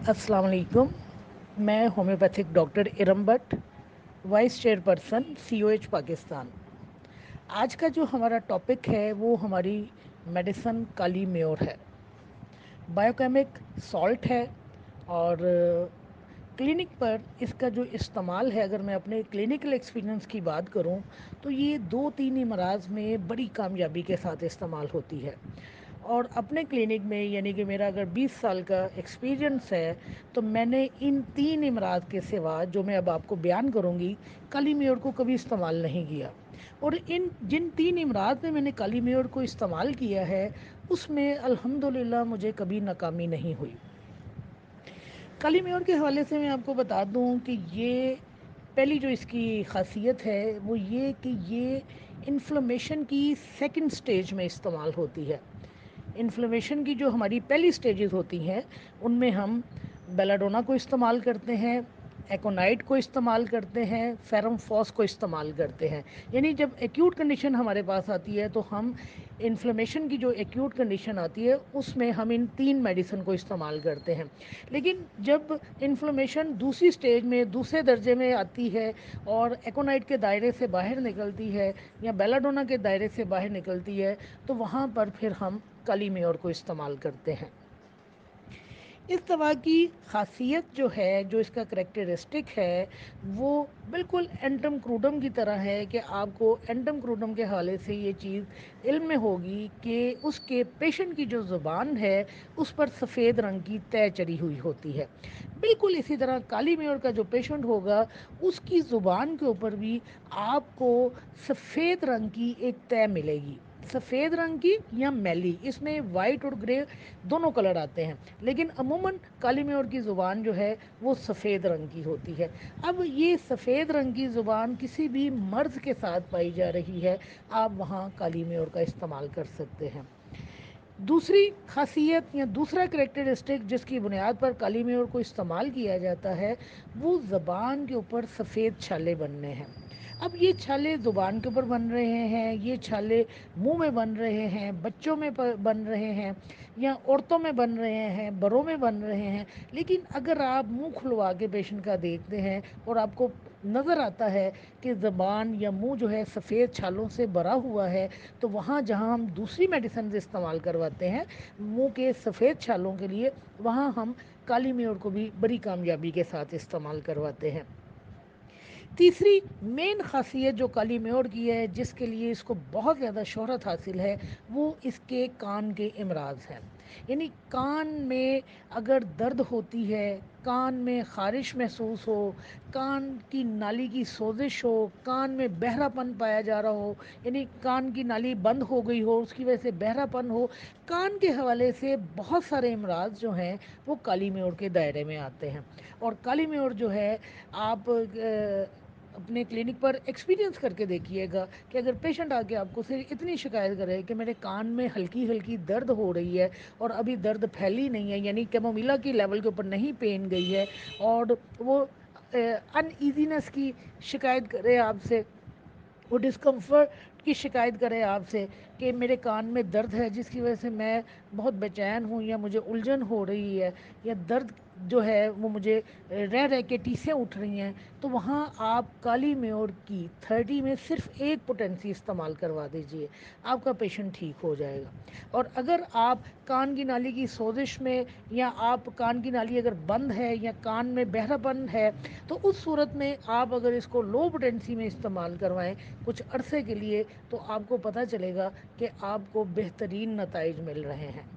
अस्सलाम वालेकुम। मैं homeopathic doctor Iram Bhatt, vice chairperson COH Pakistan. आज का जो हमारा टॉपिक है वो हमारी मेडिसन काली म्योर है। बायोकेमिक सॉल्ट है और क्लिनिक पर इसका जो इस्तेमाल है, अगर मैं अपने क्लिनिकल एक्सपीरियंस की बात करूं तो ये 2-3 अमराज में बड़ी कामयाबी के साथ इस्तेमाल होती है। और अपने क्लिनिक में यानी कि मेरा अगर 20 साल का एक्सपीरियंस है तो मैंने इन 3 अमराज के सिवा जो मैं अब आपको बयान करूंगी काली म्योर को कभी इस्तेमाल नहीं किया। और इन जिन 3 अमराज में मैंने काली म्योर को इस्तेमाल किया है उसमें अल्हम्दुलिल्लाह मुझे कभी नाकामी नहीं हुई। काली म्योर के हवाले से मैं आपको बता दूं कि ये पहली जो इसकी खासियत है वो ये कि ये इन्फ्लेमेशन की सेकंड स्टेज में इस्तेमाल होती है। इन्फ्लेमेशन की जो हमारी पहली स्टेजेस होती हैं उनमें हम बेलाडोना को इस्तेमाल करते हैं, एकोनाइट को इस्तेमाल करते हैं, फेरम फॉस को इस्तेमाल करते हैं। यानी जब एक्यूट कंडीशन हमारे पास आती है तो हम इन्फ्लेमेशन की जो एक्यूट कंडीशन आती है उसमें हम इन 3 मेडिसिन को इस्तेमाल करते हैं। लेकिन जब इन्फ्लेमेशन दूसरी स्टेज में दूसरे दर्जे में आती है और एकोनाइट के दायरे से बाहर निकलती है या बेलाडोना के दायरे से बाहर निकलती है तो वहाँ पर फिर हम काली म्योर को इस्तेमाल करते हैं। इस दवा की खासियत जो है, जो इसका करेक्टरिस्टिक है, वो बिल्कुल एंटम क्रूडम की तरह है कि आपको एंटम क्रूडम के हवाले से ये चीज़ इल्म में होगी कि उसके पेशेंट की जो ज़ुबान है उस पर सफ़ेद रंग की तय चढ़ी हुई होती है। बिल्कुल इसी तरह काली म्योर का जो पेशेंट होगा उसकी ज़ुबान के ऊपर भी आपको सफ़ेद रंग की एक तय मिलेगी, सफ़ेद रंग की या मैली। इसमें वाइट और ग्रे दोनों कलर आते हैं, लेकिन अमूमन काली म्योर की ज़ुबान जो है वो सफ़ेद रंग की होती है। अब ये सफ़ेद रंग की ज़ुबान किसी भी मर्ज़ के साथ पाई जा रही है, आप वहाँ काली म्योर का इस्तेमाल कर सकते हैं। दूसरी खासियत या दूसरा करेक्टरिस्टिक जिसकी बुनियाद पर काली म्योर को इस्तेमाल किया जाता है वो ज़बान के ऊपर सफ़ेद छाले बनने हैं। अब ये छाले ज़ुबान के ऊपर बन रहे हैं, ये छाले मुंह में बन रहे हैं, बच्चों में बन रहे हैं या औरतों में बन रहे हैं, बड़ों में बन रहे हैं। लेकिन अगर आप मुंह खुलवा के पेशेंट का देखते हैं और आपको नज़र आता है कि ज़बान या मुंह जो है सफ़ेद छालों से भरा हुआ है, तो वहाँ जहाँ हम दूसरी मेडिसिन इस्तेमाल करवाते हैं मुंह के सफ़ेद छालों के लिए, वहाँ हम काली म्योर को भी बड़ी कामयाबी के साथ इस्तेमाल करवाते हैं। तीसरी मेन खासियत जो काली म्योर की है, जिसके लिए इसको बहुत ज़्यादा शोहरत हासिल है, वो इसके कान के इमराज हैं। यानी कान में अगर दर्द होती है, कान में ख़ारिश महसूस हो, कान की नाली की सोजिश हो, कान में बहरापन पाया जा रहा हो, यानी कान की नाली बंद हो गई हो, उसकी वजह से बहरापन हो, कान के हवाले से बहुत सारे इमराज जो हैं वो काली म्योर के दायरे में आते हैं। और काली म्योर जो है आप अपने क्लिनिक पर एक्सपीरियंस करके देखिएगा कि अगर पेशेंट आके आपको सिर्फ इतनी शिकायत करे कि मेरे कान में हल्की हल्की दर्द हो रही है और अभी दर्द फैली नहीं है, यानी कैमोमिला की लेवल के ऊपर नहीं पेन गई है, और वो अनईजीनेस की शिकायत करे आपसे, वो डिस्कम्फर्ट की शिकायत करे आपसे कि मेरे कान में दर्द है जिसकी वजह से मैं बहुत बेचैन हूँ या मुझे उलझन हो रही है या दर्द जो है वो मुझे रह रह के टीसें उठ रही हैं, तो वहाँ आप काली म्योर की 30 में सिर्फ एक पोटेंसी इस्तेमाल करवा दीजिए, आपका पेशेंट ठीक हो जाएगा। और अगर आप कान की नाली की सोजिश में या आप कान की नाली अगर बंद है या कान में बहरापन है, तो उस सूरत में आप अगर इसको लो पोटेंसी में इस्तेमाल करवाएं कुछ अरसे के लिए, तो आपको पता चलेगा कि आपको बेहतरीन नताइज मिल रहे हैं।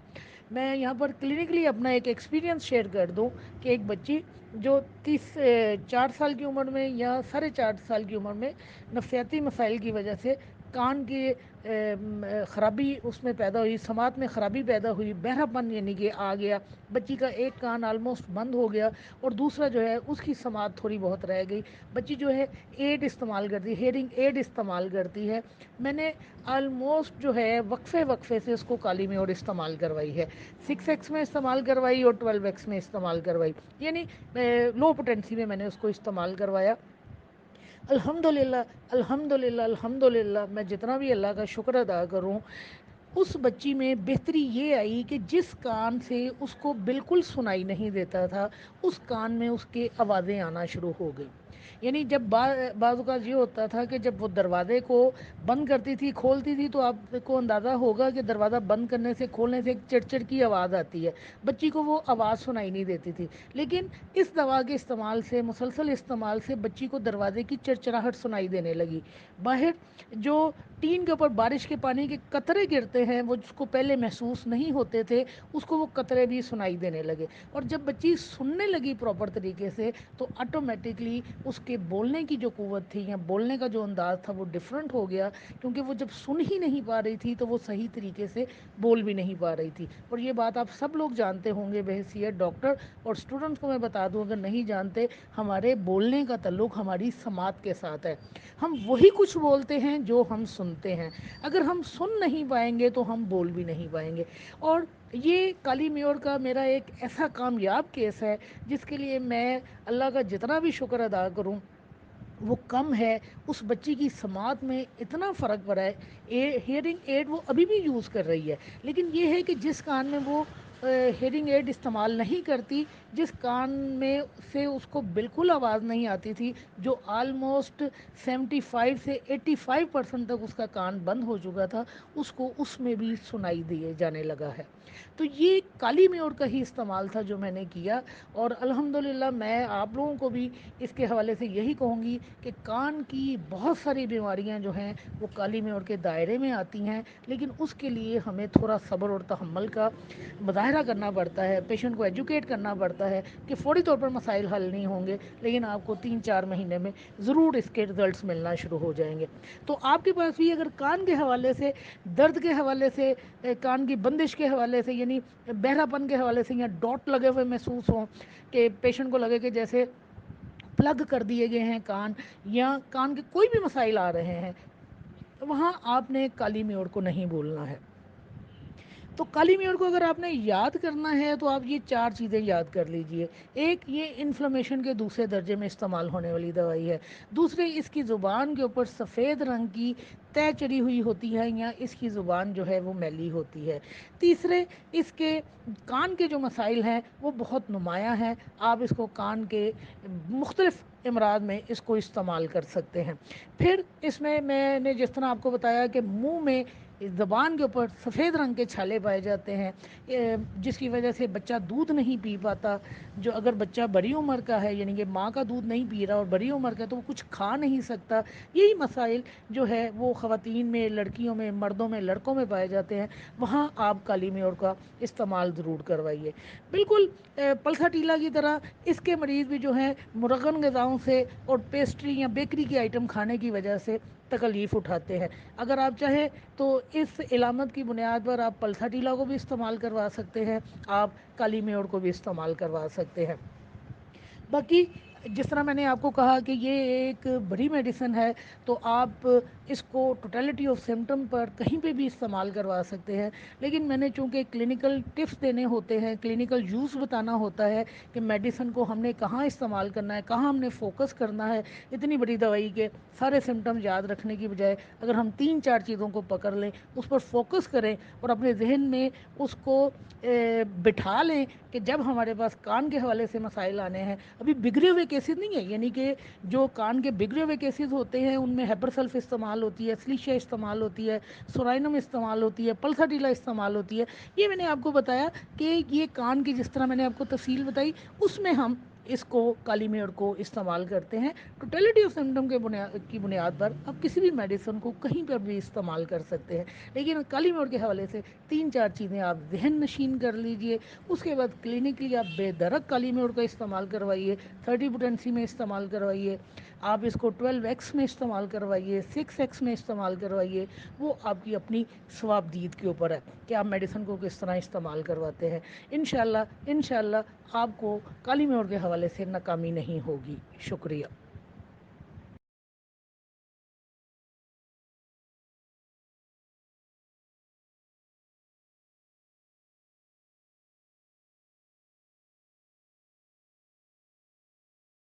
मैं यहाँ पर क्लिनिकली अपना एक एक्सपीरियंस शेयर कर दूँ कि एक बच्ची जो 4 साल की उम्र में या 4.5 साल की उम्र में नफसियाती मसाइल की वजह से कान की ख़राबी उसमें पैदा हुई, समात में ख़राबी पैदा हुई, बहरापन यानी कि आ गया, बच्ची का एक कान आलमोस्ट बंद हो गया और दूसरा जो है उसकी समात थोड़ी बहुत रह गई। बच्ची जो है एड इस्तेमाल करती है, हेयरिंग एड इस्तेमाल करती है। मैंने आलमोस्ट जो है वक्फे वक्फे से उसको काली में और इस्तेमाल करवाई है, 6x में इस्तेमाल करवाई और 12x में इस्तेमाल करवाई, यानी लो पोटेंसी में मैंने उसको इस्तेमाल करवाया। अल्हम्दुलिल्लाह अल्हम्दुलिल्लाह अल्हम्दुलिल्लाह, मैं जितना भी अल्लाह का शुक्र अदा करूं, اس بچی میں بہتری یہ آئی کہ جس کان سے اس کو بالکل سنائی نہیں دیتا تھا، اس کان میں اس کے آوازیں آنا شروع ہو گئی. یعنی جب بعض اوقات یہ ہوتا تھا کہ جب وہ دروازے کو بند کرتی تھی کھولتی تھی تو آپ کو اندازہ ہوگا کہ دروازہ بند کرنے سے کھولنے سے ایک چڑچڑ کی آواز آتی ہے. بچی کو وہ آواز سنائی نہیں دیتی تھی، لیکن اس دوا کے استعمال سے، مسلسل استعمال سے، بچی کو دروازے کی چڑچڑاہٹ سنائی دینے لگی. باہر جو ٹین کے اوپر بارش کے پانی کے قطرے گرتے ہیں، وہ جس کو پہلے محسوس نہیں ہوتے تھے، اس کو وہ قطرے بھی سنائی دینے لگے. اور جب بچی سننے لگی پراپر طریقے سے تو آٹومیٹکلی اس کے بولنے کی جو قوت تھی یا بولنے کا جو انداز تھا وہ ڈیفرنٹ ہو گیا، کیونکہ وہ جب سن ہی نہیں پا رہی تھی تو وہ صحیح طریقے سے بول بھی نہیں پا رہی تھی. اور یہ بات آپ سب لوگ جانتے ہوں گے بحیثیت ڈاکٹر، اور اسٹوڈنٹس کو میں بتا دوں اگر نہیں جانتے، ہمارے بولنے کا تعلق ہماری سماعت کے ساتھ ہے. ہم وہی کچھ بولتے ہیں جو ہم سنتے ہیں. اگر ہم سن نہیں پائیں گے تو ہم بول بھی نہیں پائیں گے. اور یہ کالی میور کا میرا ایک ایسا کامیاب کیس ہے جس کے لیے میں اللہ کا جتنا بھی شکر ادا کروں وہ کم ہے. اس بچی کی سماعت میں اتنا فرق پڑا ہے. ہیئرنگ ایڈ وہ ابھی بھی یوز کر رہی ہے، لیکن یہ ہے کہ جس کان میں وہ ہیئرنگ ایڈ استعمال نہیں کرتی، جس کان میں سے اس کو بالکل آواز نہیں آتی تھی، جو آلموسٹ 75 سے 85% تک اس کا کان بند ہو چکا تھا، اس کو اس میں بھی سنائی دیے جانے لگا ہے. تو یہ کالی میور کا ہی استعمال تھا جو میں نے کیا. اور الحمدللہ میں آپ لوگوں کو بھی اس کے حوالے سے یہی کہوں گی کہ کان کی بہت ساری بیماریاں جو ہیں وہ کالی میور کے دائرے میں آتی ہیں، لیکن اس کے لیے ہمیں تھوڑا صبر اور تحمل کا مظاہرہ کرنا پڑتا ہے. پیشنٹ کو ایجوکیٹ کرنا پڑتا ہے کہ فوری طور پر مسائل حل نہیں ہوں گے، لیکن آپ کو 3-4 مہینے میں ضرور اس کے رزلٹس ملنا شروع ہو جائیں گے. تو آپ کے پاس بھی اگر کان کے حوالے سے، درد کے حوالے سے، کان کی بندش کے حوالے سے، یعنی بہرا پن کے حوالے سے، یا ڈاٹ لگے ہوئے محسوس ہوں کہ پیشنٹ کو لگے کہ جیسے پلگ کر دیے گئے ہیں کان، یا کان کے کوئی بھی مسائل آ رہے ہیں، وہاں آپ نے کالی میور کو نہیں بولنا ہے. تو کالی میور کو اگر آپ نے یاد کرنا ہے تو آپ یہ 4 چیزیں یاد کر لیجئے. ایک، یہ انفلمیشن کے دوسرے درجے میں استعمال ہونے والی دوائی ہے. دوسرے، اس کی زبان کے اوپر سفید رنگ کی تہ چڑھی ہوئی ہوتی ہے، یا اس کی زبان جو ہے وہ میلی ہوتی ہے. تیسرے، اس کے کان کے جو مسائل ہیں وہ بہت نمایاں ہیں. آپ اس کو کان کے مختلف امراض میں اس کو استعمال کر سکتے ہیں. پھر اس میں نے جس طرح آپ کو بتایا کہ منہ میں، زبان کے اوپر سفید رنگ کے چھالے پائے جاتے ہیں، جس کی وجہ سے بچہ دودھ نہیں پی پاتا. جو اگر بچہ بڑی عمر کا ہے، یعنی کہ ماں کا دودھ نہیں پی رہا اور بڑی عمر کا، تو وہ کچھ کھا نہیں سکتا. یہی مسائل جو ہے وہ خواتین میں، لڑکیوں میں، مردوں میں، لڑکوں میں پائے جاتے ہیں. وہاں آپ کالی میور کا استعمال ضرور کروائیے. بالکل پلسا ٹیلا کی طرح اس کے مریض بھی جو ہیں مرغن غذاؤں سے اور پیسٹری یا بیکری کی آئٹم کھانے کی وجہ سے تکلیف اٹھاتے ہیں. اگر آپ چاہیں تو اس علامت کی بنیاد پر آپ پلسا ٹیلا کو بھی استعمال کروا سکتے ہیں، آپ کالی میور کو بھی استعمال کروا سکتے ہیں. باقی جس طرح میں نے آپ کو کہا کہ یہ ایک بڑی میڈیسن ہے، تو آپ اس کو ٹوٹیلٹی آف سمٹم پر کہیں پہ بھی استعمال کروا سکتے ہیں. لیکن میں نے چونکہ کلینکل ٹپس دینے ہوتے ہیں، کلینکل یوز بتانا ہوتا ہے کہ میڈیسن کو ہم نے کہاں استعمال کرنا ہے، کہاں ہم نے فوکس کرنا ہے. اتنی بڑی دوائی کے سارے سمٹمز یاد رکھنے کی بجائے اگر ہم 3-4 چیزوں کو پکڑ لیں، اس پر فوکس کریں اور اپنے ذہن میں اس کو بٹھا لیں کہ جب ہمارے پاس کان کے حوالے سے مسائل آنے ہیں، ابھی بگڑے ہوئے کیسز نہیں ہیں، یعنی کہ جو کان کے بگڑے ہوئے کیسز ہوتے ہیں ان میں ہیپرسلف استعمال ہوتی ہے، سلیشیا استعمال ہوتی ہے، سورائنم استعمال ہوتی ہے، پلسا ٹیلا استعمال ہوتی ہے. یہ میں نے آپ کو بتایا کہ یہ کان کی جس طرح میں نے آپ کو تفصیل بتائی، اس میں ہم اس کو کالی میور کو استعمال کرتے ہیں. ٹوٹیلٹی آف سمٹم کی بنیاد پر آپ کسی بھی میڈیسن کو کہیں پر بھی استعمال کر سکتے ہیں. لیکن کالی میور کے حوالے سے 3-4 چیزیں آپ ذہن نشین کر لیجئے. اس کے بعد کلینکلی آپ بے درک کالی میور کا استعمال کروائیے، 30 پوٹینسی میں استعمال کروائیے. آپ اس کو 12x میں استعمال کروائیے، 6x میں استعمال کروائیے. وہ آپ کی اپنی ثوابدید کے اوپر ہے کہ آپ میڈیسن کو کس طرح استعمال کرواتے ہیں. انشاءاللہ آپ کو کالی میور کے حوالے سے ناکامی نہیں ہوگی. شکریہ.